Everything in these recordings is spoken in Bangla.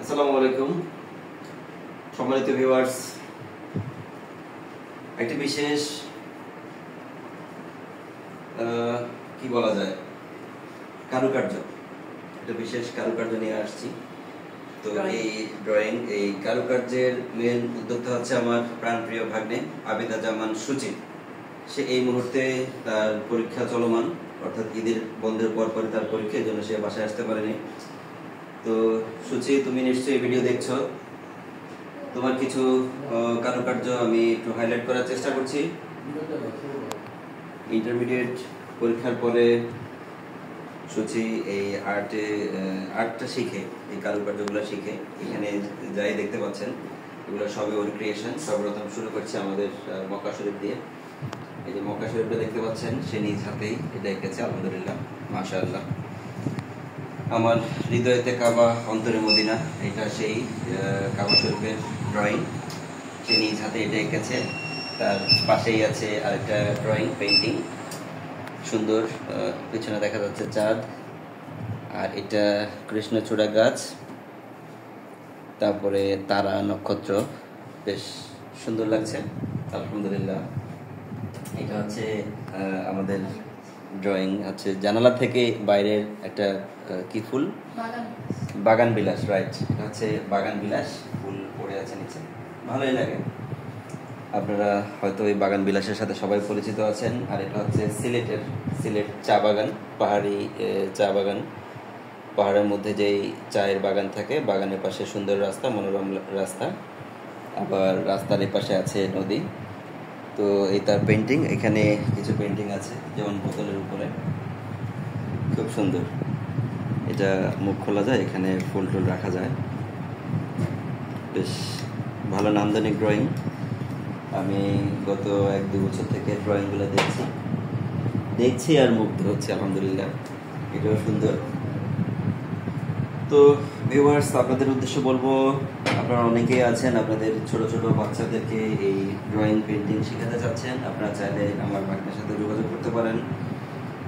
আসসালামু আলাইকুম সম্মানিত ভিউয়ার্স, একটি বিশেষ কি বলা যায় কারুকার্য, একটা বিশেষ কারুকার্য নিয়ে আসছি। তো এই ড্রয়িং, এই কারুকার্যের মেন উদ্যোক্তা হচ্ছে আমার প্রাণপ্রিয় ভাগ্নে আবিদা জামান সুচি। সে এই মুহূর্তে তার পরীক্ষা চলমান, অর্থাৎ ঈদের বন্ধের পর পরে তার পরীক্ষা, এই জন্য সে বাসায় আসতে পারেনি। তো সুচি, তুমি নিশ্চয়ই ভিডিও দেখছো। তোমার কিছু কারুকার্য আমি একটু হাইলাইট করার চেষ্টা করছি। ইন্টারমিডিয়েট পরীক্ষার পরে সুচি এই আর্টটা শিখে, এই কারুকার্যগুলো শিখে এখানে যাই দেখতে পাচ্ছেন, এগুলো সবই ওর ক্রিয়েশন। সর্বপ্রথম শুরু করছি আমাদের মক্কা শরীফ দিয়ে। এই যে মক্কা শরীফটা দেখতে পাচ্ছেন, সে নিজ হাতেই এটা এঁকেছে, আলহামদুলিল্লাহ, মাশাআল্লাহ। আমার হৃদয়েতে কাবা অন্তরে মদিনা, এটা সেই কাবা শরীফের ড্রয়িং, সে নিজ হাতে এটা এঁকেছে। তার পাশেই আছে আরেকটা ড্রয়িং, পেইন্টিং, সুন্দর, পিছনে দেখা যাচ্ছে চাঁদ, আর এটা কৃষ্ণচূড়া গাছ, তারপরে তারা, নক্ষত্র, বেশ সুন্দর লাগছে, আলহামদুলিল্লাহ। এটা হচ্ছে আমাদের ড্রয়িং, হচ্ছে জানালা থেকে বাইরের একটা কি ফুল, বাগান বিলাস, রাইট, এটা হচ্ছে বাগান বিলাস, ফুল পড়ে আছে নিচে, ভালোই লাগে। আপনারা হয়তো এই বাগান বিলাসের সাথে সবাই পরিচিত আছেন। আর এটা হচ্ছে সিলেট চা বাগান, পাহাড়ি চা বাগান, পাহাড়ের মধ্যে যেই চায়ের বাগান থাকে, বাগানের পাশে সুন্দর রাস্তা, মনোরম রাস্তা, আবার রাস্তার এই পাশে আছে নদী। তো এই তার পেন্টিং, এখানে কিছু পেন্টিং আছে, যেমন বোতলের উপরে, খুব সুন্দর। এটা মুখ খোলা যায়, এখানে ফুল টুল রাখা যায়, বেশ ভালো নান্দনিক ড্রয়িং। আমি গত 1-2 বছর থেকে ড্রয়িংগুলো দেখছি আর মুগ্ধ হচ্ছে, আলহামদুলিল্লাহ, এটাও সুন্দর। তো ভিউয়ার্স, আপনাদের উদ্দেশ্যে বলবো, আপনারা অনেকেই আছেন আপনাদের ছোট ছোট বাচ্চাদেরকে এই ড্রয়িং পেন্টিং শেখাতে চাচ্ছেন। আপনারা চাইলে আমার ভাগ্নের সাথে যোগাযোগ করতে পারেন।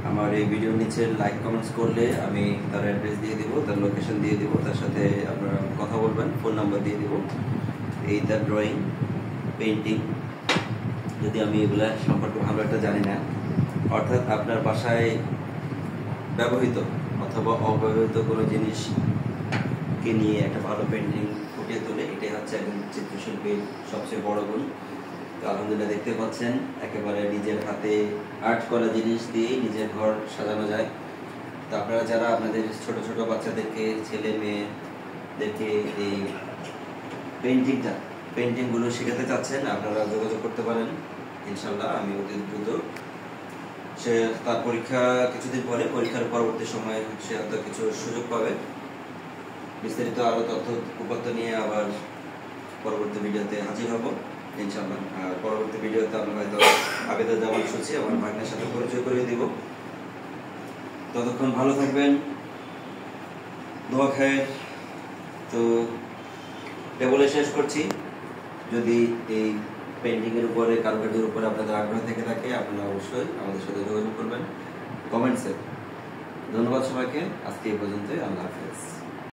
আমার এই ভিডিওর নিচে লাইক কমেন্টস করলে আমি তার অ্যাড্রেস দিয়ে দিব, তার লোকেশন দিয়ে দিব, তার সাথে আপনারা কথা বলবেন, ফোন নাম্বার দিয়ে দিব। এই তার ড্রয়িং পেন্টিং, যদি আমি এগুলা সম্পর্কে ভালো একটা জানি না, অর্থাৎ আপনার বাসায় ব্যবহৃত অথবা অব্যবহৃত কোনো জিনিসকে নিয়ে একটা ভালো পেন্টিং ফুটিয়ে তোলে, এটাই হচ্ছে একজন চিত্রশিল্পীর সবচেয়ে বড় গুণ। তো আলহামদুলিল্লাহ, দেখতে পাচ্ছেন একেবারে নিজের হাতে আর্ট করা জিনিস দিয়ে নিজের ঘর সাজানো যায়। তো আপনারা যারা আপনাদের ছোট ছোট বাচ্চাদেরকে, ছেলে মেয়েদেরকে এই পেন্টিংগুলো শেখাতে চাচ্ছেন, আপনারা যোগাযোগ করতে পারেন। ইনশাল্লাহ আমি অতি দ্রুত, সে তার পরীক্ষা কিছুদিন পরে, পরীক্ষার পরবর্তী সময়ে সে হয়তো কিছু সুযোগ পাবে। বিস্তারিত আরো তথ্য উপাত্ত নিয়ে আবার পরবর্তী ভিডিওতে হাজির হব ইনশাল্লাহ। আর পরবর্তী ভিডিওতে আমরা হয়তো আবিদা জামান সুচি, আমার ভাগ্নের সাথে পরিচয় করিয়ে দিব। ততক্ষণ ভালো থাকবেন, দোয়া খায়ের। তো বলে শেষ করছি, যদি এই পেন্টিংয়ের উপরে, কারুকার্যের উপরে আপনাদের আগ্রহ থেকে থাকে, আপনারা অবশ্যই আমাদের সাথে যোগাযোগ করবেন কমেন্টসে। ধন্যবাদ সবাইকে, আজকে এই পর্যন্তই, আল্লাহ হাফেজ।